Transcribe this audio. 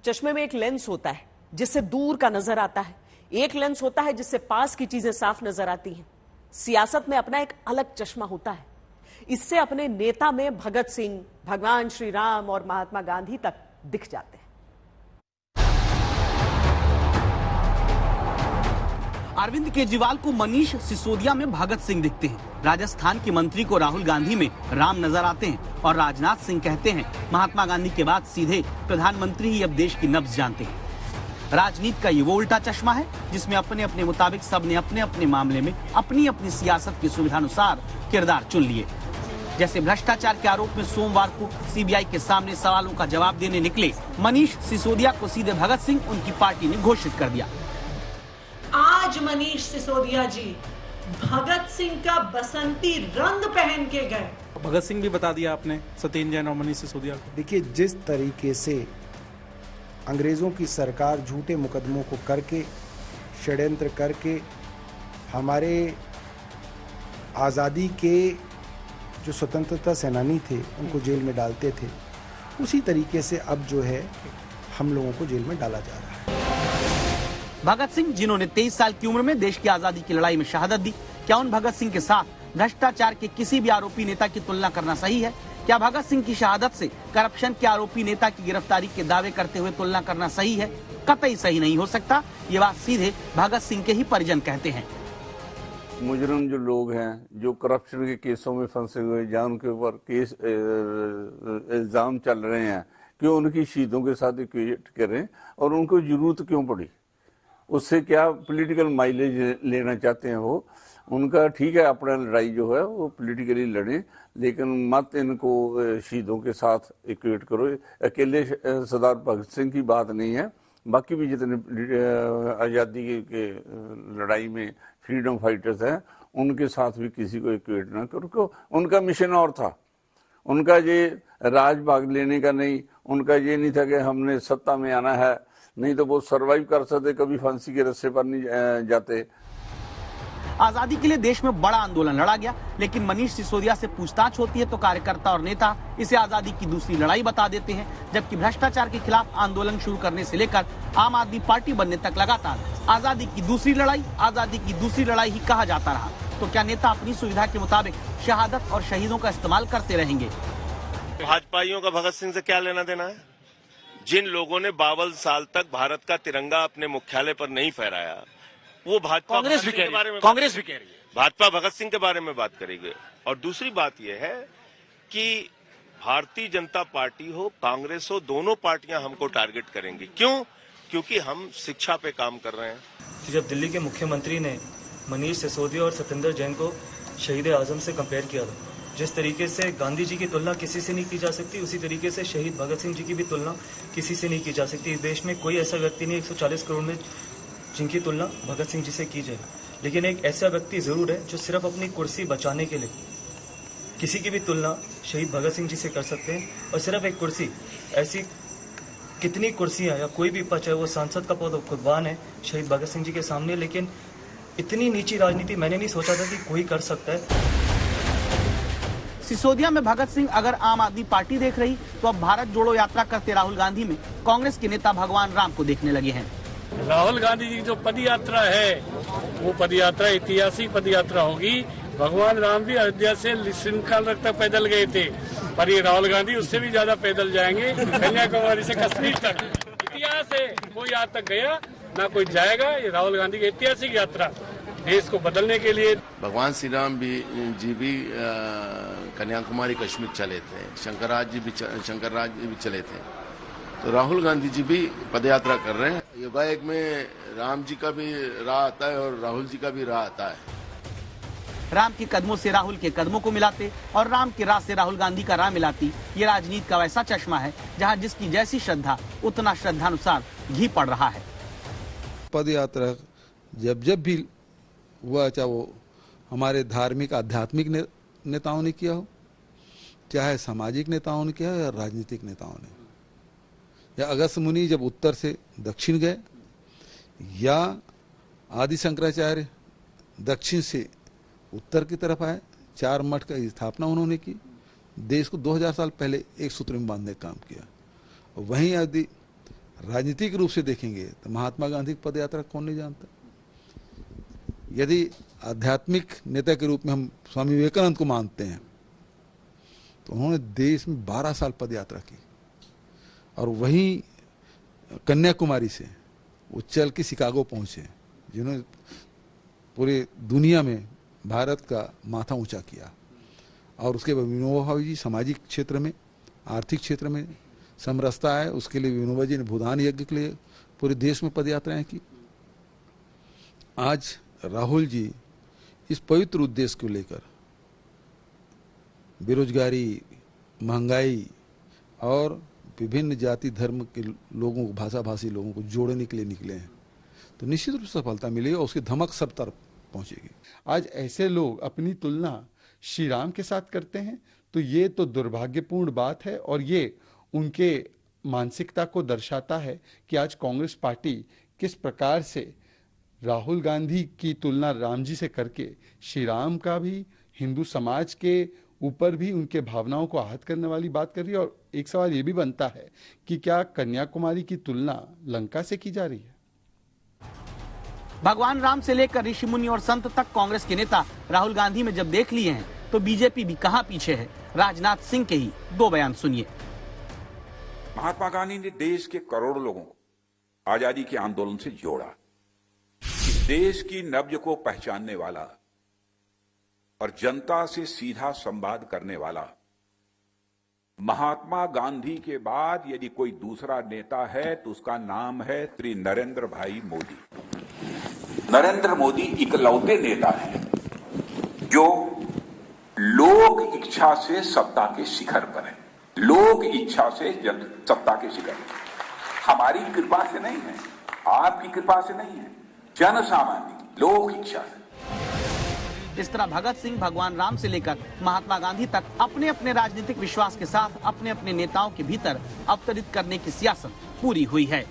चश्मे में एक लेंस होता है जिससे दूर का नजर आता है, एक लेंस होता है जिससे पास की चीजें साफ नजर आती हैं। सियासत में अपना एक अलग चश्मा होता है। इससे अपने नेता में भगत सिंह, भगवान श्री राम और महात्मा गांधी तक दिख जाते हैं। अरविंद केजरीवाल को मनीष सिसोदिया में भगत सिंह दिखते हैं। राजस्थान के मंत्री को राहुल गांधी में राम नजर आते हैं और राजनाथ सिंह कहते हैं महात्मा गांधी के बाद सीधे प्रधानमंत्री ही अब देश की नब्ज जानते हैं। राजनीति का ये वो उल्टा चश्मा है जिसमें अपने अपने मुताबिक सबने अपने अपने मामले में अपनी अपनी सियासत की सुविधानुसार किरदार चुन लिए। जैसे भ्रष्टाचार के आरोप में सोमवार को सीबीआई के सामने सवालों का जवाब देने निकले मनीष सिसोदिया को सीधे भगत सिंह उनकी पार्टी ने घोषित कर दिया। आज मनीष सिसोदिया जी भगत सिंह का बसंती रंग पहन के गए। भगत सिंह भी बता दिया आपने सत्येंद्र जैन और मनीष सिसोदिया को। देखिए, जिस तरीके से अंग्रेजों की सरकार झूठे मुकदमों को करके षड्यंत्र करके हमारे आज़ादी के जो स्वतंत्रता सेनानी थे उनको जेल में डालते थे, उसी तरीके से अब जो है हम लोगों को जेल में डाला जा रहा है। भगत सिंह जिन्होंने 23 साल की उम्र में देश की आजादी की लड़ाई में शहादत दी, क्या उन भगत सिंह के साथ भ्रष्टाचार के किसी भी आरोपी नेता की तुलना करना सही है? क्या भगत सिंह की शहादत से करप्शन के आरोपी नेता की गिरफ्तारी के दावे करते हुए तुलना करना सही है? कतई सही नहीं हो सकता। ये बात सीधे भगत सिंह के ही परिजन कहते हैं। मुजरिम जो लोग हैं, जो करप्शन के केसों में फंसे हुए, जहां उनके ऊपर केस इल्जाम चल रहे हैं, क्यों उनकी शहीदों के साथ इक्वेट करें और उनको जरूरत क्यों पड़ी? उससे क्या पॉलिटिकल माइलेज लेना चाहते हैं वो? उनका ठीक है, अपना लड़ाई जो है वो पॉलिटिकली लड़ें, लेकिन मत इनको शहीदों के साथ इक्वेट करो। अकेले सरदार भगत सिंह की बात नहीं है, बाकी भी जितने आज़ादी के लड़ाई में फ्रीडम फाइटर्स हैं उनके साथ भी किसी को इक्वेट ना करो। उनका मिशन और था, उनका ये राज भाग लेने का नहीं, उनका ये नहीं था कि हमने सत्ता में आना है, नहीं तो वो सरवाइव कर सकते, कभी फांसी के रस्से पर नहीं जाते। आजादी के लिए देश में बड़ा आंदोलन लड़ा गया, लेकिन मनीष सिसोदिया से पूछताछ होती है तो कार्यकर्ता और नेता इसे आजादी की दूसरी लड़ाई बता देते हैं, जबकि भ्रष्टाचार के खिलाफ आंदोलन शुरू करने से लेकर आम आदमी पार्टी बनने तक लगातार आजादी की दूसरी लड़ाई ही कहा जाता रहा। तो क्या नेता अपनी सुविधा के मुताबिक शहादत और शहीदों का इस्तेमाल करते रहेंगे? भाजपाइयों का भगत सिंह से क्या लेना देना है? जिन लोगों ने 52 साल तक भारत का तिरंगा अपने मुख्यालय पर नहीं फहराया, वो भाजपा कांग्रेस भी कह रही है, भाजपा भगत सिंह के बारे में बात करेगी। और दूसरी बात यह है कि भारतीय जनता पार्टी हो, कांग्रेस हो, दोनों पार्टियां हमको टारगेट करेंगी। क्यों? क्योंकि हम शिक्षा पे काम कर रहे हैं। जब दिल्ली के मुख्यमंत्री ने मनीष सिसोदिया और सत्येंद्र जैन को शहीद आजम से कंपेयर किया था, जिस तरीके से गांधी जी की तुलना किसी से नहीं की जा सकती, उसी तरीके से शहीद भगत सिंह जी की भी तुलना किसी से नहीं की जा सकती। इस देश में कोई ऐसा व्यक्ति नहीं 140 करोड़ में जिनकी तुलना भगत सिंह जी से की जाए, लेकिन एक ऐसा व्यक्ति जरूर है जो सिर्फ अपनी कुर्सी बचाने के लिए किसी की भी तुलना शहीद भगत सिंह जी से कर सकते हैं। और सिर्फ एक कुर्सी, ऐसी कितनी कुर्सियां या कोई भी पद, चाहे वो सांसद का पद कुर्बान है शहीद भगत सिंह जी के सामने। लेकिन इतनी नीची राजनीति मैंने नहीं सोचा था कि कोई कर सकता है। सिसोदिया में भगत सिंह अगर आम आदमी पार्टी देख रही, तो अब भारत जोड़ो यात्रा करते राहुल गांधी में कांग्रेस के नेता भगवान राम को देखने लगे हैं। राहुल गांधी जी की जो पदयात्रा है वो पदयात्रा ऐतिहासिक पदयात्रा होगी। भगवान राम भी अयोध्या से श्रृंखला तक पैदल गए थे, पर ये राहुल गांधी उससे भी ज्यादा पैदल जाएंगे, कन्याकुमारी से कश्मीर तक। इतिहास है, कोई आज तक गया ना कोई जाएगा। ये राहुल गांधी की ऐतिहासिक यात्रा देश को बदलने के लिए। भगवान श्री राम जी भी कन्याकुमारी कश्मीर चले थे, शंकरराज जी भी चले थे, तो राहुल गांधी जी भी पदयात्रा कर रहे हैं। योगायोग में राम जी का भी राह आता है और राहुल जी का भी राह आता है। राम के कदमों से राहुल के कदमों को मिलाते और राम के राह से राहुल गांधी का राह मिलाती, ये राजनीति का वैसा चश्मा है जहां जिसकी जैसी श्रद्धा उतना श्रद्धानुसार घी पड़ रहा है। पदयात्रा जब भी हुआ, चाहे वो हमारे धार्मिक आध्यात्मिक नेताओं ने किया हो, चाहे सामाजिक नेताओं ने किया हो या राजनीतिक नेताओं ने, या अगस्त्य मुनि जब उत्तर से दक्षिण गए, या आदि शंकराचार्य दक्षिण से उत्तर की तरफ आए, 4 मठ का स्थापना उन्होंने की, देश को 2000 साल पहले एक सूत्र में बांधने का काम किया। वहीं यदि राजनीतिक रूप से देखेंगे तो महात्मा गांधी की पद यात्रा कौन नहीं जानता। यदि आध्यात्मिक नेता के रूप में हम स्वामी विवेकानंद को मानते हैं तो उन्होंने देश में 12 साल पद यात्रा की और वहीं कन्याकुमारी से वो चल के शिकागो पहुंचे, जिन्होंने पूरे दुनिया में भारत का माथा ऊंचा किया। और उसके बाद विनोबा भावे जी सामाजिक क्षेत्र में, आर्थिक क्षेत्र में समरसता है, उसके लिए विनोबा जी ने भूदान यज्ञ के लिए पूरे देश में पद यात्राएं की। आज राहुल जी इस पवित्र उद्देश्य को लेकर बेरोजगारी, महंगाई और विभिन्न जाति धर्म के लोगों को, भाषा भाषी लोगों को जोड़ने के लिए निकले हैं, तो निश्चित रूप से सफलता मिलेगी और उसकी धमक सब तरफ पहुंचेगी। आज ऐसे लोग अपनी तुलना श्री राम के साथ करते हैं तो ये तो दुर्भाग्यपूर्ण बात है और ये उनके मानसिकता को दर्शाता है कि आज कांग्रेस पार्टी किस प्रकार से राहुल गांधी की तुलना राम जी से करके श्री राम का भी, हिंदू समाज के ऊपर भी उनके भावनाओं को आहत करने वाली बात कर रही है। और एक सवाल ये भी बनता है कि क्या कन्याकुमारी की तुलना लंका से की जा रही है? भगवान राम से लेकर ऋषि मुनि और संत तक कांग्रेस के नेता राहुल गांधी में जब देख लिए हैं तो बीजेपी भी कहां पीछे है। राजनाथ सिंह के ही 2 बयान सुनिए। महात्मा गांधी ने देश के करोड़ों लोगों को आजादी के आंदोलन से जोड़ा। इस देश की नब्ज को पहचानने वाला और जनता से सीधा संवाद करने वाला महात्मा गांधी के बाद यदि कोई दूसरा नेता है तो उसका नाम है श्री नरेंद्र भाई मोदी। नरेंद्र मोदी इकलौते नेता हैं जो लोक इच्छा से सत्ता के शिखर पर है। लोक इच्छा से सत्ता के शिखर पर, हमारी कृपा से नहीं है, आपकी कृपा से नहीं है, जन सामान्य लोक इच्छा से। इस तरह भगत सिंह भगवान राम से लेकर महात्मा गांधी तक अपने अपने राजनीतिक विश्वास के साथ अपने अपने नेताओं के भीतर अवतरित करने की सियासत पूरी हुई है।